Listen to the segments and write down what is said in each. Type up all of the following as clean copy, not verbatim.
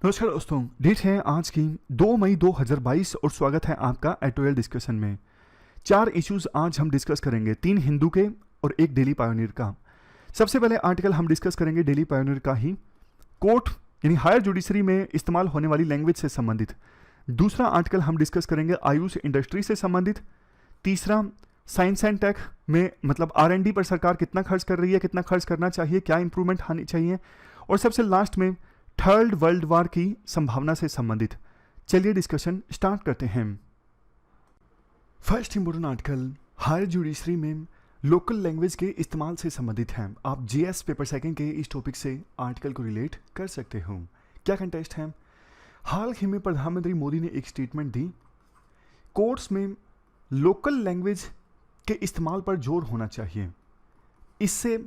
नमस्कार दोस्तों, डेट है आज की 2 मई 2022 और स्वागत है आपका एटोएल डिस्कशन में। 4 इश्यूज आज हम डिस्कस करेंगे, 3 हिंदू के और 1 डेली पायोनियर का। सबसे पहले आर्टिकल हम डिस्कस करेंगे डेली पायोनियर का ही, कोर्ट यानी हायर जुडिशरी में इस्तेमाल होने वाली लैंग्वेज से संबंधित। दूसरा आर्टिकल हम डिस्कस करेंगे आयुष इंडस्ट्री से संबंधित। तीसरा साइंस एंड टेक में मतलब R&D पर सरकार कितना खर्च कर रही है, कितना खर्च करना चाहिए, क्या इंप्रूवमेंट आनी चाहिए। और सबसे लास्ट में थर्ड वर्ल्ड वॉर की संभावना से संबंधित। चलिए डिस्कशन स्टार्ट करते हैं। First important article higher judiciary में लोकल लैंग्वेज के इस्तेमाल से संबंधित है। आप जीएस पेपर सेकंड के इस टॉपिक से आर्टिकल को रिलेट कर सकते हो। क्या कंटेस्ट है? हाल ही में प्रधानमंत्री मोदी ने एक स्टेटमेंट दी, कोर्ट्स में लोकल लैंग्वेज के इस्तेमाल पर जोर होना चाहिए, इससे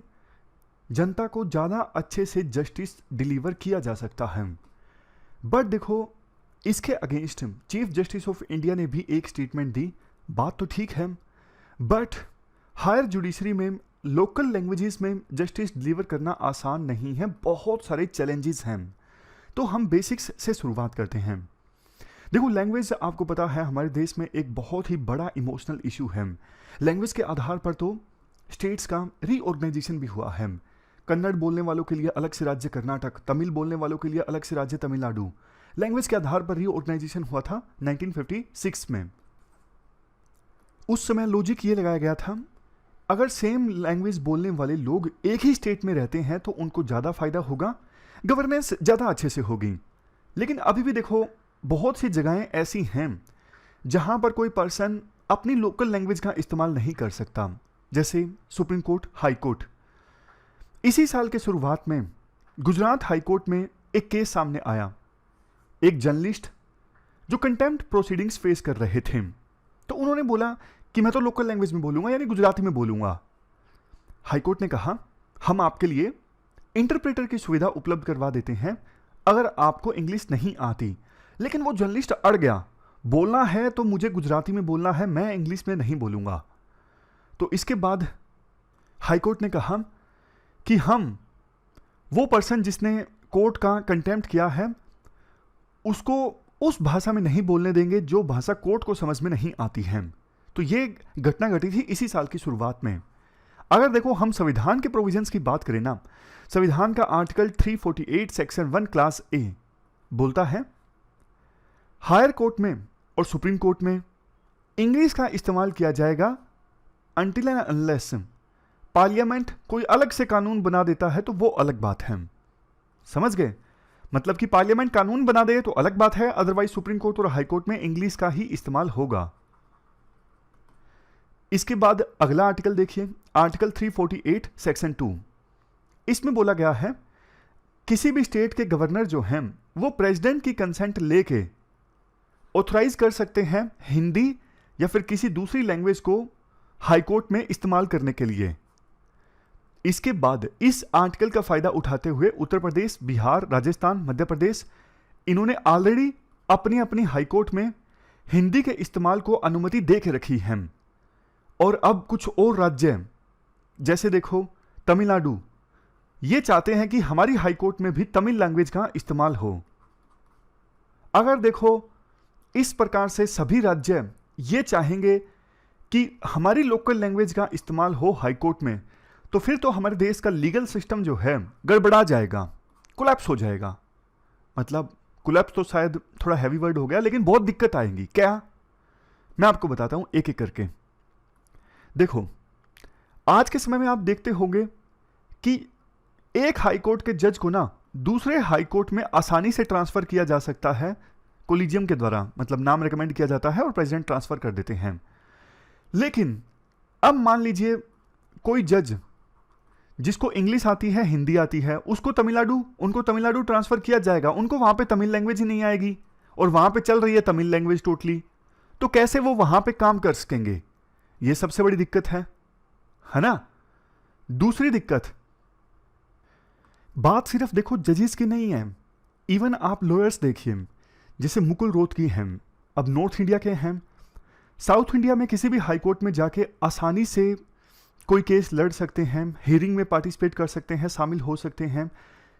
जनता को ज़्यादा अच्छे से जस्टिस डिलीवर किया जा सकता है। बट देखो, इसके against chief justice of India ने भी एक स्टेटमेंट दी। बात तो ठीक है, बट हायर जुडिशरी में लोकल लैंग्वेजेस में जस्टिस डिलीवर करना आसान नहीं है, बहुत सारे चैलेंजेस हैं। तो हम बेसिक्स से शुरुआत करते हैं। देखो, लैंग्वेज आपको पता है हमारे देश में एक बहुत ही बड़ा इमोशनल इशू है। लैंग्वेज के आधार पर तो स्टेट्स का रीऑर्गेनाइजेशन भी हुआ है। कन्नड़ बोलने वालों के लिए अलग से राज्य कर्नाटक, तमिल बोलने वालों के लिए अलग से राज्य तमिलनाडु। लैंग्वेज के आधार पर रीऑर्गेनाइजेशन हुआ था 1956 में। उस समय लॉजिक ये लगाया गया था, अगर सेम लैंग्वेज बोलने वाले लोग एक ही स्टेट में रहते हैं तो उनको ज़्यादा फायदा होगा, गवर्नेंस ज़्यादा अच्छे से होगी। लेकिन अभी भी देखो, बहुत सी जगहें ऐसी हैं जहां पर कोई पर्सन अपनी लोकल लैंग्वेज का इस्तेमाल नहीं कर सकता, जैसे सुप्रीम कोर्ट, हाई कोर्ट। इसी साल के शुरुआत में गुजरात हाई कोर्ट में एक केस सामने आया। एक जर्नलिस्ट जो कंटेम्प्ट प्रोसीडिंग्स फेस कर रहे थे, तो उन्होंने बोला कि मैं तो लोकल लैंग्वेज में बोलूंगा, यानी गुजराती में बोलूंगा। हाई कोर्ट ने कहा, हम आपके लिए इंटरप्रेटर की सुविधा उपलब्ध करवा देते हैं अगर आपको इंग्लिश नहीं आती। लेकिन वो जर्नलिस्ट अड़ गया, बोलना है तो मुझे गुजराती में बोलना है, मैं इंग्लिश में नहीं बोलूंगा। तो इसके बाद हाई कोर्ट ने कहा कि हम वो पर्सन जिसने कोर्ट का कंटेम्प्ट किया है उसको उस भाषा में नहीं बोलने देंगे जो भाषा कोर्ट को समझ में नहीं आती है। तो ये घटना घटी थी इसी साल की शुरुआत में। अगर देखो, हम संविधान के प्रोविजंस की बात करें ना, संविधान का आर्टिकल 348 सेक्शन 1 क्लास ए बोलता है, हायर कोर्ट में और सुप्रीम कोर्ट में इंग्लिश का इस्तेमाल किया जाएगा अनटिल एंड अनलेस पार्लियामेंट कोई अलग से कानून बना देता है तो वो अलग बात है। समझ गए? मतलब कि पार्लियामेंट कानून बना दे तो अलग बात है, अदरवाइज सुप्रीम कोर्ट और हाई कोर्ट में इंग्लिश का ही इस्तेमाल होगा। इसके बाद अगला आर्टिकल देखिए, आर्टिकल 348 सेक्शन 2। इसमें बोला गया है, किसी भी स्टेट के गवर्नर जो हैं वो प्रेसिडेंट की कंसेंट लेके ऑथराइज कर सकते हैं हिंदी या फिर किसी दूसरी लैंग्वेज को हाई कोर्ट में इस्तेमाल करने के लिए। इसके बाद इस आर्टिकल का फायदा उठाते हुए उत्तर प्रदेश, बिहार, राजस्थान, मध्य प्रदेश, इन्होंने ऑलरेडी अपनी अपनी हाई कोर्ट में हिंदी के इस्तेमाल को अनुमति दे के रखी है। और अब कुछ और राज्य जैसे देखो तमिलनाडु, ये चाहते हैं कि हमारी हाई कोर्ट में भी तमिल लैंग्वेज का इस्तेमाल हो। अगर देखो, इस प्रकार से सभी राज्य ये चाहेंगे कि हमारी लोकल लैंग्वेज का इस्तेमाल हो हाई कोर्ट में, तो फिर तो हमारे देश का लीगल सिस्टम जो है गड़बड़ा जाएगा, कोलैप्स हो जाएगा। मतलब कोलैप्स तो शायद थोड़ा हैवी वर्ड हो गया, लेकिन बहुत दिक्कत आएगी। क्या? मैं आपको बताता हूं एक एक करके। देखो, आज के समय में आप देखते होंगे कि एक हाई कोर्ट के जज को ना दूसरे हाई कोर्ट में आसानी से ट्रांसफर किया जा सकता है कोलिजियम के द्वारा, मतलब नाम रिकमेंड किया जाता है और प्रेसिडेंट ट्रांसफर कर देते हैं। लेकिन अब मान लीजिए कोई जज जिसको इंग्लिश आती है, हिंदी आती है, उनको तमिलनाडु ट्रांसफर किया जाएगा, उनको वहां पे तमिल लैंग्वेज ही नहीं आएगी और वहां पे चल रही है तमिल लैंग्वेज टोटली, तो कैसे वो वहां पे काम कर सकेंगे? ये सबसे बड़ी दिक्कत है ना। दूसरी दिक्कत, बात सिर्फ देखो जजेस की नहीं है, इवन आप लॉयर्स देखिए, जैसे मुकुल रोहतगी हैं, अब नॉर्थ इंडिया के हैं, साउथ इंडिया में किसी भी हाई कोर्ट में जाके आसानी से कोई केस लड़ सकते हैं, हियरिंग में पार्टिसिपेट कर सकते हैं, शामिल हो सकते हैं।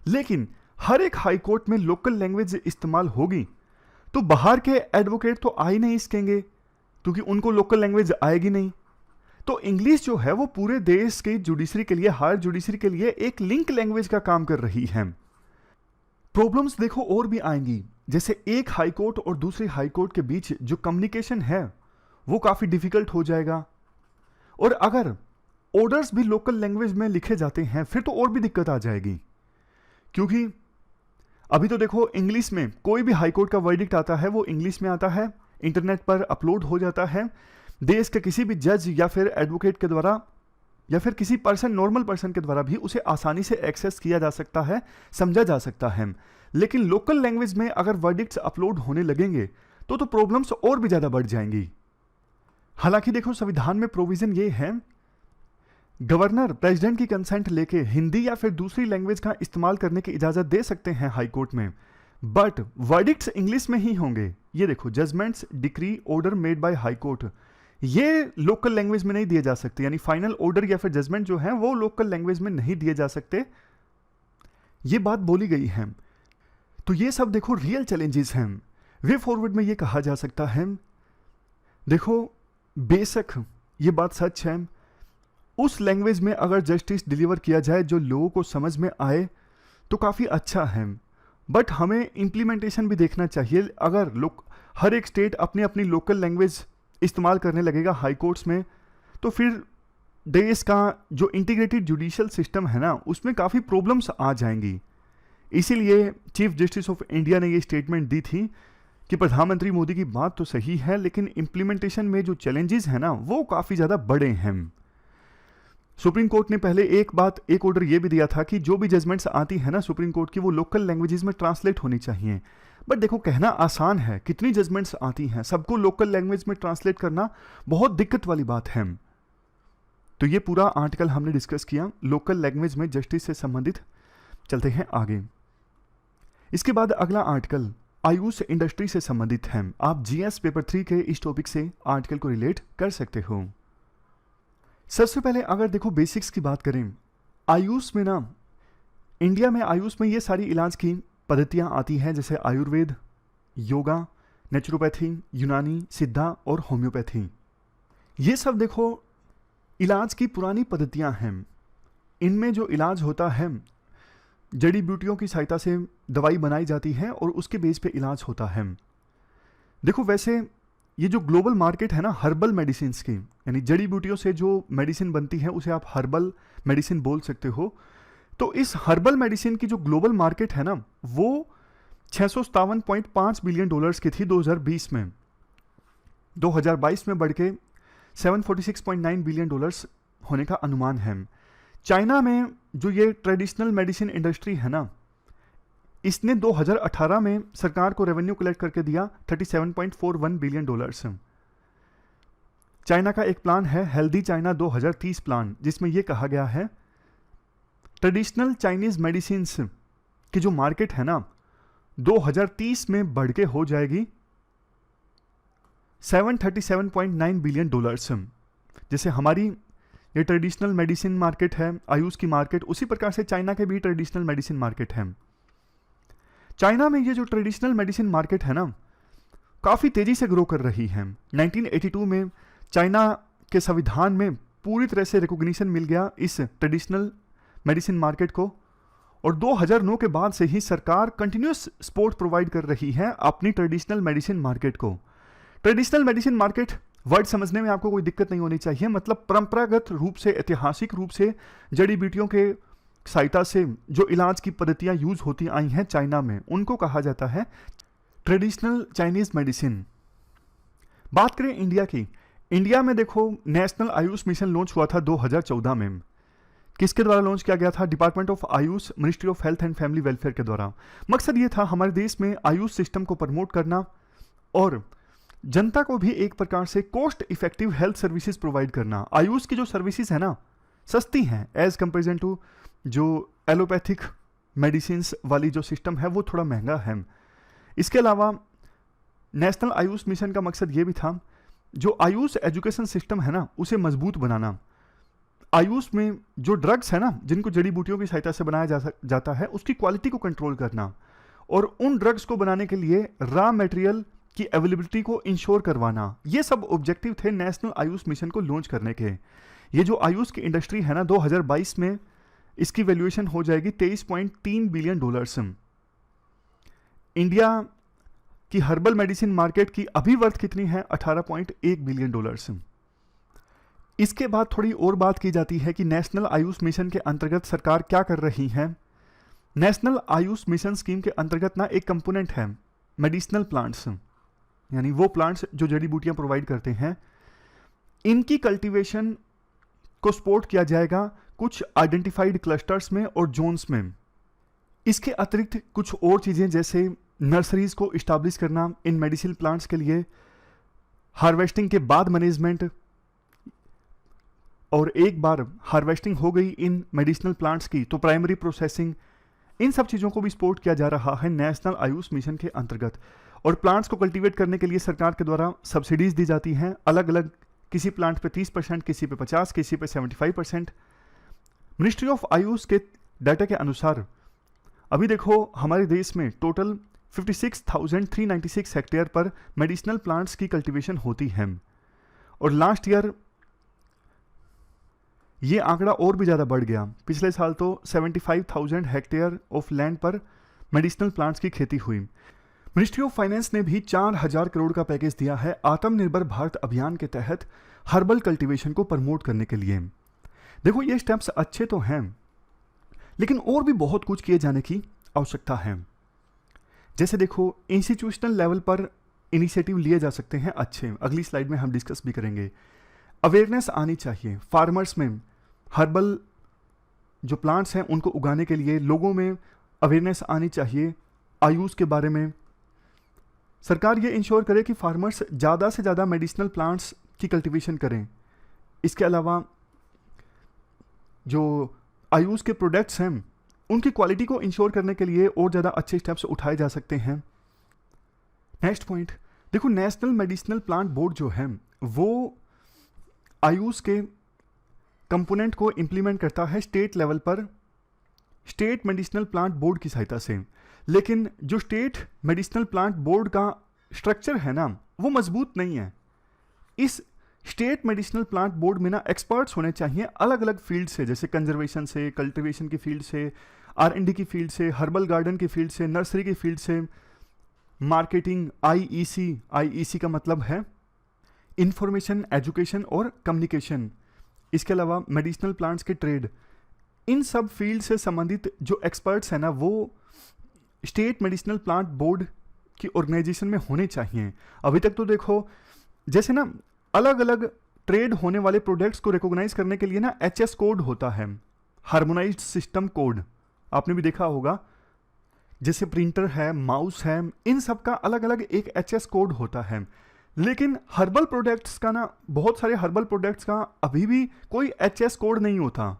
लेकिन हर एक हाई कोर्ट में लोकल लैंग्वेज इस्तेमाल होगी तो बाहर के एडवोकेट तो आ ही नहीं सकेंगे, क्योंकि उनको लोकल लैंग्वेज आएगी नहीं। तो इंग्लिश जो है वो पूरे देश की जुडिशरी के लिए, हायर जुडिशरी के लिए एक लिंक लैंग्वेज का काम कर रही है। प्रॉब्लम्स देखो और भी आएंगी, जैसे एक हाई कोर्ट और दूसरे हाई कोर्ट के बीच जो कम्युनिकेशन है वो काफ़ी डिफिकल्ट हो जाएगा। और अगर ऑर्डर्स भी लोकल लैंग्वेज में लिखे जाते हैं फिर तो और भी दिक्कत आ जाएगी, क्योंकि अभी तो देखो इंग्लिश में कोई भी हाई कोर्ट का वर्डिक्ट आता है वो इंग्लिश में आता है, इंटरनेट पर अपलोड हो जाता है, देश के किसी भी जज या फिर एडवोकेट के द्वारा या फिर किसी पर्सन, नॉर्मल पर्सन के द्वारा भी उसे आसानी से एक्सेस किया जा सकता है, समझा जा सकता है। लेकिन लोकल लैंग्वेज में अगर वर्डिक्ट्स अपलोड होने लगेंगे तो प्रॉब्लम्स और भी ज़्यादा बढ़ जाएंगी। हालांकि देखो संविधान में प्रोविजन ये है, गवर्नर प्रेसिडेंट की कंसेंट लेके हिंदी या फिर दूसरी लैंग्वेज का इस्तेमाल करने की इजाज़त दे सकते हैं हाई कोर्ट में, बट वर्डिक्ट्स इंग्लिश में ही होंगे। ये देखो, judgments, decree, order made by high court, ये लोकल लैंग्वेज में नहीं दिए जा सकते, यानी फाइनल ऑर्डर या फिर जजमेंट जो है वो लोकल लैंग्वेज में नहीं दिए जा सकते, ये बात बोली गई है। तो ये सब देखो रियल चैलेंजेस हैं। वे फॉरवर्ड में ये कहा जा सकता है, देखो बेशक ये बात सच है, उस लैंग्वेज में अगर जस्टिस डिलीवर किया जाए जो लोगों को समझ में आए तो काफ़ी अच्छा है, बट हमें इम्प्लीमेंटेशन भी देखना चाहिए। अगर लोग हर एक स्टेट अपनी अपनी लोकल लैंग्वेज इस्तेमाल करने लगेगा हाई कोर्ट्स में, तो फिर देश का जो इंटीग्रेटेड जुडिशियल सिस्टम है ना उसमें काफ़ी प्रॉब्लम्स आ जाएंगी। इसीलिए चीफ जस्टिस ऑफ इंडिया ने ये स्टेटमेंट दी थी कि प्रधानमंत्री मोदी की बात तो सही है लेकिन इम्प्लीमेंटेशन में जो चैलेंजेस हैं ना वो काफ़ी ज़्यादा बड़े हैं। सुप्रीम कोर्ट ने पहले एक ऑर्डर ये भी दिया था कि जो भी जजमेंट्स आती है ना सुप्रीम कोर्ट की वो लोकल लैंग्वेजेस में ट्रांसलेट होनी चाहिए, बट देखो कहना आसान है, कितनी जजमेंट्स आती हैं, सबको लोकल लैंग्वेज में ट्रांसलेट करना बहुत दिक्कत वाली बात है। तो ये पूरा आर्टिकल हमने डिस्कस किया लोकल लैंग्वेज में जस्टिस से संबंधित। चलते हैं आगे। इसके बाद अगला आर्टिकल आयुष इंडस्ट्री से संबंधित है। आप जीएस पेपर 3 के इस टॉपिक से आर्टिकल को रिलेट कर सकते हो। सबसे पहले अगर देखो बेसिक्स की बात करें, आयुष में ना, इंडिया में आयुष में ये सारी इलाज की पद्धतियाँ आती हैं, जैसे आयुर्वेद, योगा, नेचुरोपैथी, यूनानी, सिद्धा और होम्योपैथी। ये सब देखो इलाज की पुरानी पद्धतियाँ हैं। इनमें जो इलाज होता है जड़ी बूटियों की सहायता से दवाई बनाई जाती है और उसके बेस पे इलाज होता है। देखो वैसे ये जो ग्लोबल मार्केट है ना हर्बल मेडिसिन की, यानी जड़ी बूटियों से जो मेडिसिन बनती है उसे आप हर्बल मेडिसिन बोल सकते हो। तो इस हर्बल मेडिसिन की जो ग्लोबल मार्केट है ना वो 657.5 बिलियन डॉलर्स की थी 2020 में। 2022 में बढ़ के 746.9 बिलियन डॉलर्स होने का अनुमान है। चाइना में जो ये ट्रेडिशनल मेडिसिन इंडस्ट्री है ना, इसने 2018 में सरकार को रेवेन्यू कलेक्ट करके दिया 37.41 बिलियन डॉलर्स। चाइना का एक प्लान है हेल्दी चाइना 2030 प्लान, जिसमें यह कहा गया है ट्रेडिशनल चाइनीज मेडिसिन की जो मार्केट है ना 2030 में बढ़ के हो जाएगी 737.9 बिलियन डॉलर्स। जैसे हमारी ये ट्रेडिशनल मेडिसिन मार्केट है, आयुष की मार्केट, उसी प्रकार से चाइना के भी ट्रेडिशनल मेडिसिन मार्केट है। चाइना में ये जो ट्रेडिशनल मेडिसिन मार्केट है ना काफ़ी तेज़ी से ग्रो कर रही है। 1982 में चाइना के संविधान में पूरी तरह से रिकॉग्निशन मिल गया इस ट्रेडिशनल मेडिसिन मार्केट को, और 2009 के बाद से ही सरकार कंटिन्यूस सपोर्ट प्रोवाइड कर रही है अपनी ट्रेडिशनल मेडिसिन मार्केट को। ट्रेडिशनल मेडिसिन मार्केट वर्ड समझने में आपको कोई दिक्कत नहीं होनी चाहिए, मतलब परंपरागत रूप से, ऐतिहासिक रूप से जड़ी बूटियों के सहायता से जो इलाज की पद्धतियां यूज होती आई हैं चाइना में, उनको कहा जाता है ट्रेडिशनल चाइनीज मेडिसिन। बात करें इंडिया की, इंडिया में देखो नेशनल आयुष मिशन लॉन्च हुआ था 2014 में। किसके द्वारा लॉन्च किया गया था? Department of Ayush, ministry of health and family welfare के द्वारा। मकसद ये था हमारे देश में आयुष सिस्टम को प्रमोट करना और जनता को भी एक प्रकार से cost effective health services provide करना। आयुष की जो सर्विसेज है ना सस्ती हैं एज कंपेरिजन टू जो एलोपैथिक मेडिसिन वाली जो सिस्टम है वो थोड़ा महंगा है। इसके अलावा नेशनल आयुष मिशन का मकसद ये भी था जो आयुष एजुकेशन सिस्टम है ना उसे मजबूत बनाना। आयुष में जो ड्रग्स है ना, जिनको जड़ी बूटियों की सहायता से बनाया जाता है, उसकी क्वालिटी को कंट्रोल करना और उन ड्रग्स को बनाने के लिए रॉ मटेरियल की अवेलेबिलिटी को इंश्योर करवाना, ये सब ऑब्जेक्टिव थे नेशनल आयुष मिशन को लॉन्च करने के। ये जो आयुष की इंडस्ट्री है ना, 2022 में इसकी वैल्यूएशन हो जाएगी $23.3 बिलियन। इंडिया की हर्बल मेडिसिन मार्केट की अभी वर्थ कितनी है? $18.1 बिलियन। इसके बाद थोड़ी और बात की जाती है कि नेशनल आयुष मिशन के अंतर्गत सरकार क्या कर रही है। नेशनल आयुष मिशन स्कीम के अंतर्गत ना एक कंपोनेंट है मेडिसिनल प्लांट्स, यानी वो प्लांट्स जो जड़ी बूटियां प्रोवाइड करते हैं, इनकी कल्टीवेशन को सपोर्ट किया जाएगा कुछ आइडेंटिफाइड क्लस्टर्स में और जोन्स में। इसके अतिरिक्त कुछ और चीज़ें जैसे नर्सरीज को इस्टेब्लिश करना इन मेडिसिनल प्लांट्स के लिए, हार्वेस्टिंग के बाद मैनेजमेंट, और एक बार हार्वेस्टिंग हो गई इन मेडिसिनल प्लांट्स की तो प्राइमरी प्रोसेसिंग, इन सब चीज़ों को भी सपोर्ट किया जा रहा है नेशनल आयुष मिशन के अंतर्गत। और प्लांट्स को कल्टीवेट करने के लिए सरकार के द्वारा सब्सिडीज दी जाती हैं अलग अलग, किसी प्लांट पे 30%, किसी पे 50%, किसी पे 75%। मिनिस्ट्री ऑफ आयुष के डाटा के अनुसार अभी देखो हमारे देश में टोटल 56,396 हेक्टेयर पर मेडिसिनल प्लांट्स की कल्टीवेशन होती है, और लास्ट ईयर ये आंकड़ा और भी ज़्यादा बढ़ गया। पिछले साल तो 75,000 हेक्टेयर ऑफ लैंड पर मेडिसिनल प्लांट्स की खेती हुई। मिनिस्ट्री ऑफ फाइनेंस ने भी 4,000 करोड़ का पैकेज दिया है आत्मनिर्भर भारत अभियान के तहत हर्बल कल्टीवेशन को प्रमोट करने के लिए। देखो ये स्टेप्स अच्छे तो हैं, लेकिन और भी बहुत कुछ किए जाने की आवश्यकता है। जैसे देखो इंस्टीट्यूशनल लेवल पर इनिशिएटिव लिए जा सकते हैं अच्छे, अगली स्लाइड में हम डिस्कस भी करेंगे। अवेयरनेस आनी चाहिए फार्मर्स में, हर्बल जो प्लांट्स हैं उनको उगाने के लिए लोगों में अवेयरनेस आनी चाहिए आयुष के बारे में। सरकार ये इंश्योर करे कि फार्मर्स ज़्यादा से ज़्यादा मेडिसिनल प्लांट्स की कल्टीवेशन करें। इसके अलावा जो आयुष के प्रोडक्ट्स हैं उनकी क्वालिटी को इंश्योर करने के लिए और ज़्यादा अच्छे स्टेप्स उठाए जा सकते हैं। नेक्स्ट पॉइंट देखो, नेशनल मेडिसिनल प्लांट बोर्ड जो है वो आयुष के कंपोनेंट को इम्प्लीमेंट करता है स्टेट लेवल पर, स्टेट मेडिसिनल प्लांट बोर्ड की सहायता से। लेकिन जो स्टेट मेडिसिनल प्लांट बोर्ड का स्ट्रक्चर है ना, वो मजबूत नहीं है। इस स्टेट मेडिसिनल प्लांट बोर्ड में ना एक्सपर्ट्स होने चाहिए अलग अलग फील्ड से, जैसे कंजर्वेशन से, कल्टीवेशन की फील्ड से, R&D की फील्ड से, हर्बल गार्डन की फील्ड से, नर्सरी की फील्ड से, मार्केटिंग, IEC का मतलब है इंफॉर्मेशन, एजुकेशन और कम्युनिकेशन। इसके अलावा मेडिसिनल प्लांट्स के ट्रेड, इन सब फील्ड से संबंधित जो एक्सपर्ट्स हैं ना, वो स्टेट मेडिसिनल प्लांट बोर्ड की ऑर्गेनाइजेशन में होने चाहिए। अभी तक तो देखो जैसे ना अलग अलग ट्रेड होने वाले प्रोडक्ट्स को रिकॉग्नाइज करने के लिए ना HS कोड होता है, हार्मोनाइज्ड सिस्टम कोड, आपने भी देखा होगा। जैसे प्रिंटर है, माउस है, इन सब का अलग अलग एक HS कोड होता है। लेकिन हर्बल प्रोडक्ट्स का ना, बहुत सारे हर्बल प्रोडक्ट्स का अभी भी कोई HS कोड नहीं होता।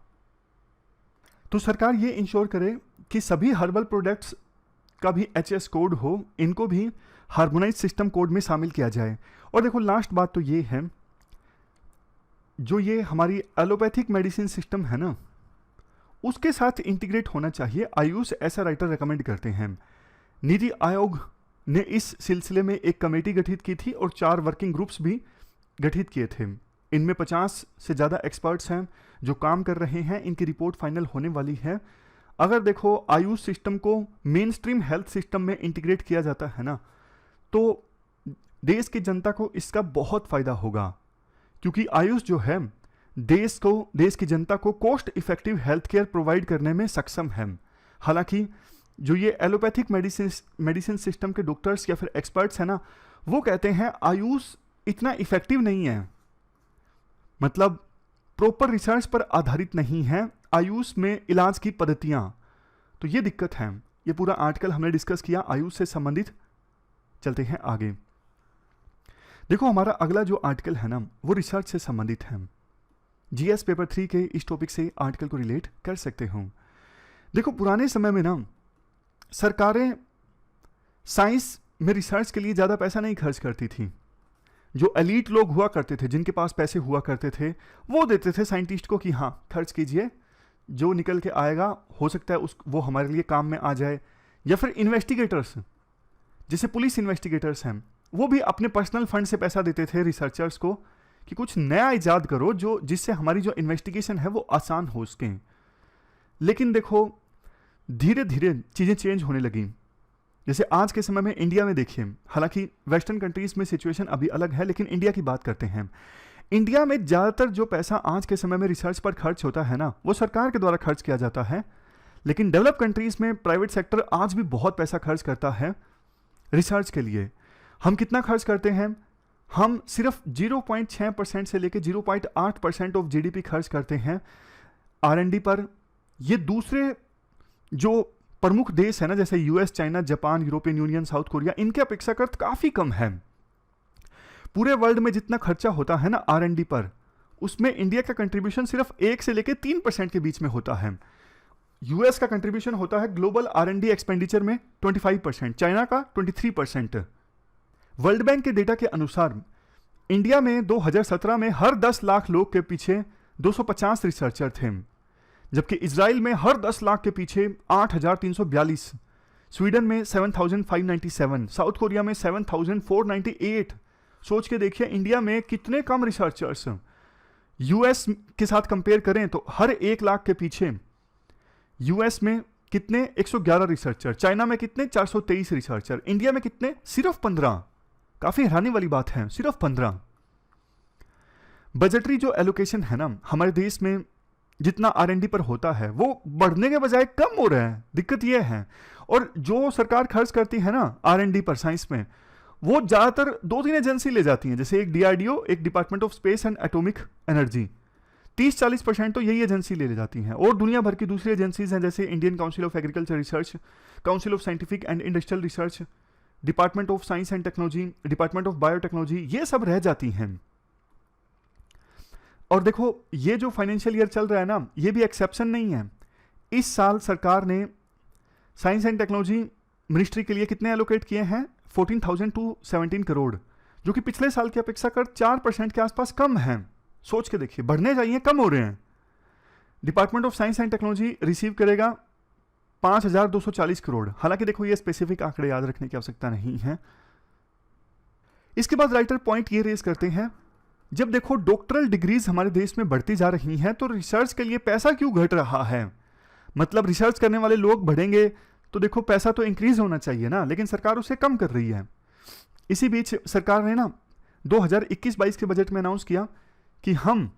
तो सरकार ये इंश्योर करे कि सभी हर्बल प्रोडक्ट्स का भी HS कोड हो, इनको भी हार्मोनाइज सिस्टम कोड में शामिल किया जाए। और देखो लास्ट बात तो ये है, जो ये हमारी एलोपैथिक मेडिसिन सिस्टम है ना, उसके साथ इंटीग्रेट होना चाहिए, आयुष ऐसा राइटर रेकमेंड करते हैं। नीति आयोग ने इस सिलसिले में एक कमेटी गठित की थी और 4 वर्किंग ग्रुप्स भी गठित किए थे। इनमें 50 से ज़्यादा एक्सपर्ट्स हैं जो काम कर रहे हैं। इनकी रिपोर्ट फाइनल होने वाली है। अगर देखो आयुष सिस्टम को मेन स्ट्रीम हेल्थ सिस्टम में इंटीग्रेट किया जाता है ना, तो देश की जनता को इसका बहुत फ़ायदा होगा, क्योंकि आयुष जो है देश की जनता को cost effective health care provide करने में सक्षम है। हालांकि जो ये एलोपैथिक मेडिसिन सिस्टम के डॉक्टर्स या फिर एक्सपर्ट्स हैं ना, वो कहते हैं आयुष इतना इफेक्टिव नहीं है, मतलब प्रॉपर रिसर्च पर आधारित नहीं है आयुष में इलाज की पद्धतियाँ। तो ये दिक्कत है। ये पूरा आर्टिकल हमने डिस्कस किया आयुष से संबंधित। चलते हैं आगे। देखो हमारा अगला जो आर्टिकल है ना, वो रिसर्च से संबंधित है। GS पेपर 3 के इस टॉपिक से आर्टिकल को रिलेट कर सकते हो। देखो पुराने समय में ना सरकारें साइंस में रिसर्च के लिए ज़्यादा पैसा नहीं खर्च करती थी। जो एलीट लोग हुआ करते थे, जिनके पास पैसे हुआ करते थे, वो देते थे साइंटिस्ट को कि हाँ खर्च कीजिए, जो निकल के आएगा हो सकता है वो हमारे लिए काम में आ जाए। या फिर इन्वेस्टिगेटर्स, जैसे पुलिस इन्वेस्टिगेटर्स हैं, वो भी अपने पर्सनल फंड से पैसा देते थे रिसर्चर्स को कि कुछ नया इजाद करो जो जिससे हमारी जो इन्वेस्टिगेशन है वो आसान हो सके। लेकिन देखो धीरे धीरे चीज़ें चेंज होने लगी। जैसे आज के समय में इंडिया में देखिए, हालांकि वेस्टर्न कंट्रीज में सिचुएशन अभी अलग है, लेकिन इंडिया की बात करते हैं। इंडिया में ज़्यादातर जो पैसा आज के समय में रिसर्च पर खर्च होता है ना, वो सरकार के द्वारा खर्च किया जाता है। लेकिन डेवलप कंट्रीज में प्राइवेट सेक्टर आज भी बहुत पैसा खर्च करता है रिसर्च के लिए। हम कितना खर्च करते हैं? हम सिर्फ 0.6% से लेकर 0.8% ऑफ जीडीपी खर्च करते हैं R&D पर। ये दूसरे जो प्रमुख देश है ना, जैसे US, China, Japan, European union, south Korea, इनके अपेक्षाकृत काफ़ी कम है। पूरे वर्ल्ड में जितना खर्चा होता है ना R&D पर, उसमें इंडिया का कंट्रीब्यूशन सिर्फ 1 से लेकर 3% के बीच में होता है। यूएस का कंट्रीब्यूशन होता है ग्लोबल R&D एक्सपेंडिचर में 25%, चाइना का 23%। वर्ल्ड बैंक के डेटा के अनुसार इंडिया में 2017 में हर 10 लाख लोग के पीछे 250 रिसर्चर थे, जबकि इजराइल में हर 10 लाख के पीछे 8,342, स्वीडन में 7,597, साउथ कोरिया में 7,498। सोच के देखिए इंडिया में कितने कम रिसर्चर्स। यूएस के साथ कंपेयर करें तो हर 1 लाख के पीछे यूएस में कितने? 111 रिसर्चर, चाइना में कितने? 423 रिसर्चर, इंडिया में कितने? सिर्फ 15। काफी हैरानी वाली बात है, सिर्फ 15। बजटरी जो एलोकेशन है ना हमारे देश में, जितना R&D पर होता है वो बढ़ने के बजाय कम हो रहा है। दिक्कत ये है। और जो सरकार खर्च करती है ना R&D पर साइंस में, वो ज़्यादातर 2-3 एजेंसी ले जाती हैं, जैसे एक DRDO, एक department of space and atomic energy. 30-40% तो यही एजेंसी ले जाती हैं। और दुनिया भर की दूसरी एजेंसीज हैं, जैसे Indian council of agriculture research, council of scientific and industrial research, department of science and technology, department of biotechnology, ये सब रह जाती हैं। और देखो ये जो फाइनेंशियल ईयर चल रहा है ना, ये भी एक्सेप्शन नहीं है। इस साल सरकार ने साइंस एंड टेक्नोलॉजी मिनिस्ट्री के लिए कितने एलोकेट किए हैं? 14,000 to 17 करोड़, जो कि पिछले साल की अपेक्षा कर 4% के आसपास कम है। सोच के देखिए, बढ़ने चाहिए, कम हो रहे हैं। Department of science and technology receive करेगा 5,240 करोड़। हालांकि देखो ये स्पेसिफिक आंकड़े याद रखने की आवश्यकता नहीं है। इसके बाद राइटर पॉइंट ये रेज करते हैं, जब देखो डॉक्टरल डिग्रीज हमारे देश में बढ़ती जा रही हैं तो रिसर्च के लिए पैसा क्यों घट रहा है? मतलब रिसर्च करने वाले लोग बढ़ेंगे तो देखो पैसा तो इंक्रीज होना चाहिए ना, लेकिन सरकार उसे कम कर रही है। इसी बीच सरकार ने ना 2021-22 के बजट में अनाउंस किया कि हम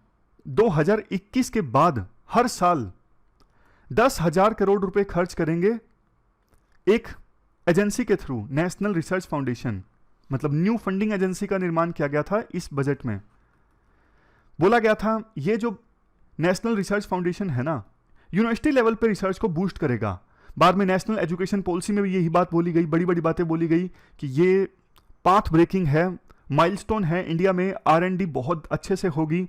2021 के बाद हर साल 10,000 करोड़ रुपए खर्च करेंगे एक एजेंसी के थ्रू, नेशनल रिसर्च फाउंडेशन। मतलब न्यू फंडिंग एजेंसी का निर्माण किया गया था। इस बजट में बोला गया था ये जो नेशनल रिसर्च फाउंडेशन है ना, यूनिवर्सिटी लेवल पे रिसर्च को बूस्ट करेगा। बाद में नेशनल एजुकेशन पॉलिसी में भी यही बात बोली गई, बड़ी बड़ी बातें बोली गई कि ये पाथ ब्रेकिंग है, माइलस्टोन है, इंडिया में R&D बहुत अच्छे से होगी।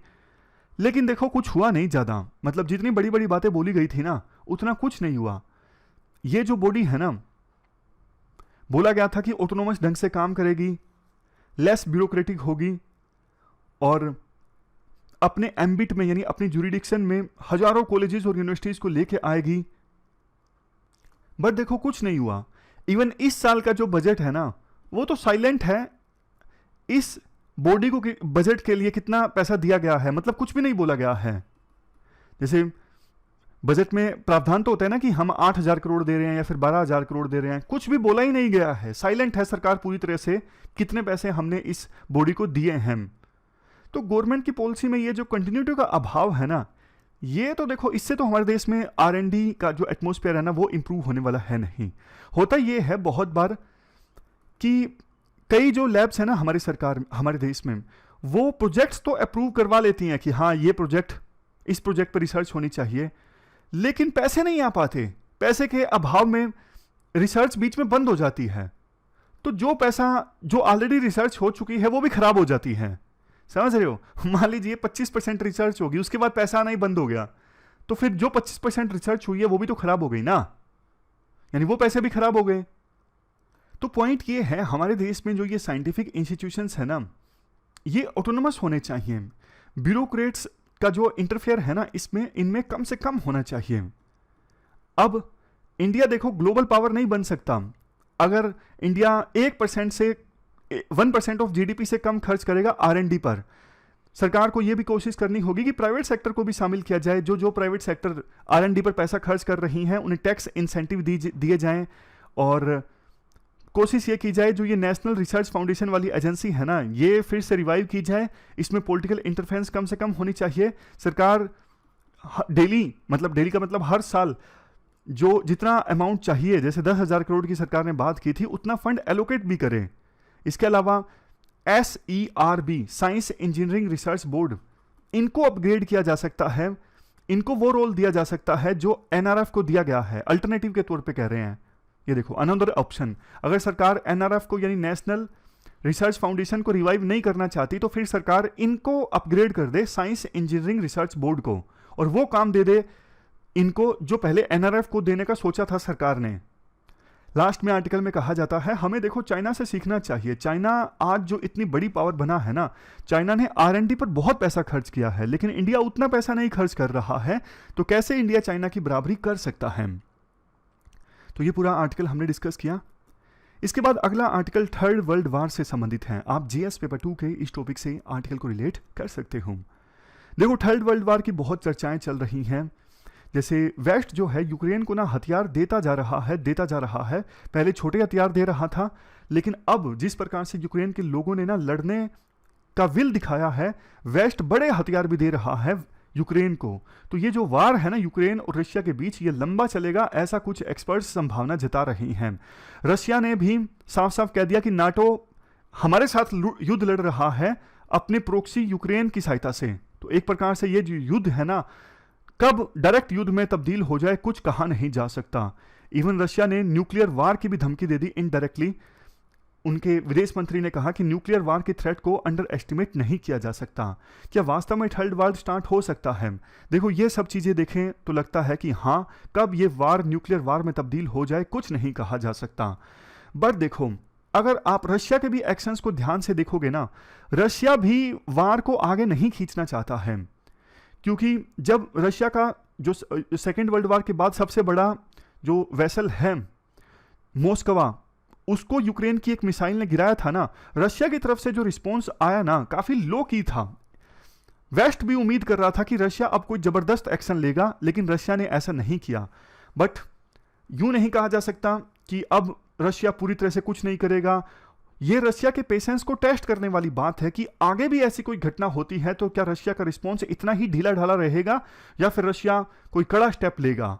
लेकिन देखो कुछ हुआ नहीं ज़्यादा। मतलब जितनी बड़ी बड़ी बातें बोली गई थी ना, उतना कुछ नहीं हुआ। ये जो बॉडी है ना, बोला गया था कि ऑटोनोमस ढंग से काम करेगी, लेस ब्यूरोक्रेटिक होगी और अपने एम्बिट में यानी अपनी जुरिडिक्शन में हजारों कॉलेजेस और यूनिवर्सिटीज को लेके आएगी। बट देखो कुछ नहीं हुआ। इवन इस साल का जो बजट है ना, वो तो साइलेंट है। इस बॉडी को बजट के लिए कितना पैसा दिया गया है, मतलब कुछ भी नहीं बोला गया है। जैसे बजट में प्रावधान तो होता है ना कि हम 8,000 करोड़ दे रहे हैं या फिर 12,000 करोड़ दे रहे हैं, कुछ भी बोला ही नहीं गया है। साइलेंट है सरकार पूरी तरह से, कितने पैसे हमने इस बॉडी को दिए हैं। तो गवर्नमेंट की पॉलिसी में ये जो कंटिन्यूटी का अभाव है ना, ये तो देखो इससे तो हमारे देश में R&D का जो एटमॉस्फेयर है ना, वो इंप्रूव होने वाला है नहीं। होता ये है बहुत बार कि कई जो लैब्स है ना हमारे देश में, वो प्रोजेक्ट्स तो अप्रूव करवा लेती हैं कि हाँ ये प्रोजेक्ट, इस प्रोजेक्ट पर रिसर्च होनी चाहिए, लेकिन पैसे नहीं आ पाते। पैसे के अभाव में रिसर्च बीच में बंद हो जाती है। तो जो पैसा जो ऑलरेडी रिसर्च हो चुकी है वो भी खराब हो जाती है। समझ रहे हो? मान लीजिए 25% रिसर्च होगी, उसके बाद पैसा आना ही बंद हो गया, तो फिर जो 25% रिसर्च हुई है वो भी तो खराब हो गई ना, यानी वो पैसे भी खराब हो गए। तो पॉइंट ये है, हमारे देश में जो ये साइंटिफिक इंस्टीट्यूशंस है ना, ये ऑटोनोमस होने चाहिए। ब्यूरोक्रेट्स का जो इंटरफेयर है ना, इसमें इनमें कम से कम होना चाहिए। अब इंडिया देखो ग्लोबल पावर नहीं बन सकता अगर इंडिया 1% से 1% ऑफ जीडीपी से कम खर्च करेगा आर&डी पर। सरकार को यह भी कोशिश करनी होगी कि प्राइवेट सेक्टर को भी शामिल किया जाए। जो प्राइवेट सेक्टर आर&डी पर पैसा खर्च कर रही हैं उन्हें टैक्स इंसेंटिव दिए जाएं, और कोशिश ये की जाए जो ये नेशनल रिसर्च फाउंडेशन वाली एजेंसी है ना, ये फिर से रिवाइव की जाए। इसमें पॉलिटिकल इंटरफेरेंस कम से कम होनी चाहिए। सरकार डेली का मतलब हर साल जो जितना अमाउंट चाहिए, जैसे 10,000 करोड़ की सरकार ने बात की थी, उतना फंड एलोकेट भी करे। इसके अलावा SERB, science engineering research board, इनको अपग्रेड किया जा सकता है। इनको वो रोल दिया जा सकता है जो NRF को दिया गया है, अल्टरनेटिव के तौर पे कह रहे हैं। ये देखो अनदर ऑप्शन, अगर सरकार NRF को यानी नेशनल रिसर्च फाउंडेशन को रिवाइव नहीं करना चाहती तो फिर सरकार इनको अपग्रेड कर दे, साइंस इंजीनियरिंग रिसर्च बोर्ड को, और वो काम दे दे इनको जो पहले NRF को देने का सोचा था सरकार ने। लास्ट में आर्टिकल में कहा जाता है हमें देखो चाइना से सीखना चाहिए। चाइना आज जो इतनी बड़ी पावर बना है ना, चाइना ने R&D पर बहुत पैसा खर्च किया है, लेकिन इंडिया उतना पैसा नहीं खर्च कर रहा है। तो कैसे इंडिया चाइना की बराबरी कर सकता है? तो ये पूरा आर्टिकल हमने डिस्कस किया। इसके बाद अगला आर्टिकल थर्ड वर्ल्ड वार से संबंधित है। आप GS पेपर 2 के इस टॉपिक से आर्टिकल को रिलेट कर सकते हो। देखो थर्ड वर्ल्ड वार की बहुत चर्चाएं चल रही हैं। जैसे वेस्ट जो है यूक्रेन को ना हथियार देता जा रहा है। पहले छोटे हथियार दे रहा था, लेकिन अब जिस प्रकार से यूक्रेन के लोगों ने ना लड़ने का विल दिखाया है, वेस्ट बड़े हथियार भी दे रहा है यूक्रेन को। तो ये जो वार है ना यूक्रेन और रशिया के बीच, ये लंबा चलेगा, ऐसा कुछ एक्सपर्ट्स संभावना जता रही हैं। रशिया ने भी साफ साफ कह दिया कि नाटो हमारे साथ युद्ध लड़ रहा है अपने प्रोक्सी यूक्रेन की सहायता से। तो एक प्रकार से ये जो युद्ध है ना, कब डायरेक्ट युद्ध में तब्दील हो जाए कुछ कहा नहीं जा सकता। इवन रशिया ने न्यूक्लियर वार की भी धमकी दे दी इनडायरेक्टली। उनके विदेश मंत्री ने कहा कि न्यूक्लियर वार के थ्रेट को अंडर एस्टिमेट नहीं किया जा सकता। क्या वास्तव में थर्ड वार स्टार्ट हो सकता है? देखो ये सब चीजें देखें तो लगता है कि हाँ, कब ये वार न्यूक्लियर वार में तब्दील हो जाए कुछ नहीं कहा जा सकता। बट देखो अगर आप रशिया के भी एक्शंस को ध्यान से देखोगे ना, रशिया भी वार को आगे नहीं खींचना चाहता है, क्योंकि जब रशिया का जो सेकेंड वर्ल्ड वार के बाद सबसे बड़ा जो वेसल है मोस्कवा, उसको यूक्रेन की एक मिसाइल ने गिराया था ना, रशिया की तरफ से जो रिस्पॉन्स आया ना काफी लो की था। वेस्ट भी उम्मीद कर रहा था कि रशिया अब कोई जबरदस्त एक्शन लेगा, लेकिन रशिया ने ऐसा नहीं किया। बट यूं नहीं कहा जा सकता कि अब रशिया पूरी तरह से कुछ नहीं करेगा। ये रशिया के पेशेंस को टेस्ट करने वाली बात है कि आगे भी ऐसी कोई घटना होती है तो क्या रशिया का रिस्पॉन्स इतना ही ढीला ढाला रहेगा या फिर रशिया कोई कड़ा स्टेप लेगा।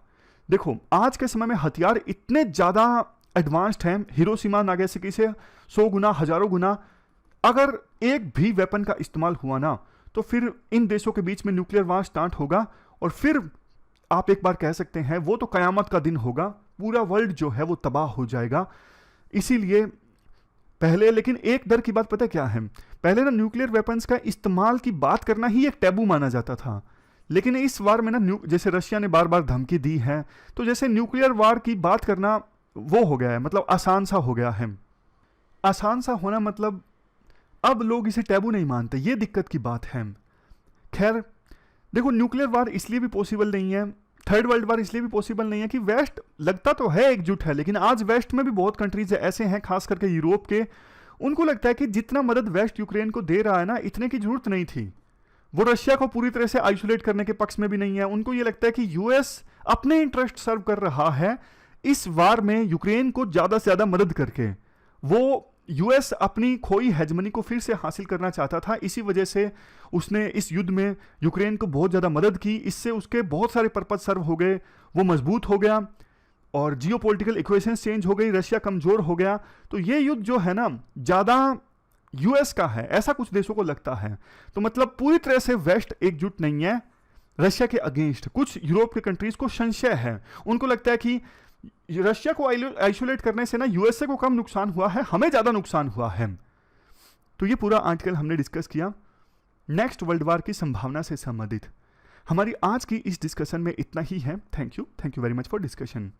देखो आज के समय में हथियार इतने ज्यादा एडवांस्ड हैं, हिरोशिमा नागासाकी से 100 गुना, हजारों गुना। अगर एक भी वेपन का इस्तेमाल हुआ ना तो फिर इन देशों के बीच में न्यूक्लियर वार स्टार्ट होगा, और फिर आप एक बार कह सकते हैं वो तो कयामत का दिन होगा। पूरा वर्ल्ड जो है वो तबाह हो जाएगा। इसीलिए पहले, लेकिन एक डर की बात पता क्या है, पहले ना न्यूक्लियर वेपन्स का इस्तेमाल की बात करना ही एक टैबू माना जाता था, लेकिन इस वार में ना जैसे रशिया ने बार बार धमकी दी है, तो जैसे न्यूक्लियर वार की बात करना वो हो गया है, मतलब आसान सा हो गया है। आसान सा होना मतलब अब लोग इसे टैबू नहीं मानते, ये दिक्कत की बात है। खैर देखो न्यूक्लियर वार इसलिए भी पॉसिबल नहीं है, थर्ड वर्ल्ड वार इसलिए भी पॉसिबल नहीं है कि वेस्ट लगता तो है एकजुट है, लेकिन आज वेस्ट में भी बहुत कंट्रीज ऐसे हैं, खास करके यूरोप के, उनको लगता है कि जितना मदद वेस्ट यूक्रेन को दे रहा है ना, इतने की जरूरत नहीं थी। वो रशिया को पूरी तरह से आइसोलेट करने के पक्ष में भी नहीं है। उनको ये लगता है कि यूएस अपने इंटरेस्ट सर्व कर रहा है इस वार में यूक्रेन को ज्यादा से ज्यादा मदद करके। वो यूएस अपनी खोई हेजमनी को फिर से हासिल करना चाहता था, इसी वजह से उसने इस युद्ध में यूक्रेन को बहुत ज़्यादा मदद की। इससे उसके बहुत सारे पर्पज सर्व हो गए, वो मजबूत हो गया और जियोपॉलिटिकल इक्वेशंस चेंज हो गई, रशिया कमज़ोर हो गया। तो ये युद्ध जो है ना ज़्यादा यूएस का है, ऐसा कुछ देशों को लगता है। तो मतलब पूरी तरह से वेस्ट एकजुट नहीं है रशिया के अगेंस्ट। कुछ यूरोप के कंट्रीज को संशय है, उनको लगता है कि रशिया को आइसोलेट करने से ना यूएसए को कम नुकसान हुआ है, हमें ज्यादा नुकसान हुआ है। तो ये पूरा आर्टिकल हमने डिस्कस किया नेक्स्ट वर्ल्ड वार की संभावना से संबंधित। हमारी आज की इस डिस्कशन में इतना ही है। Thank you very much for discussion.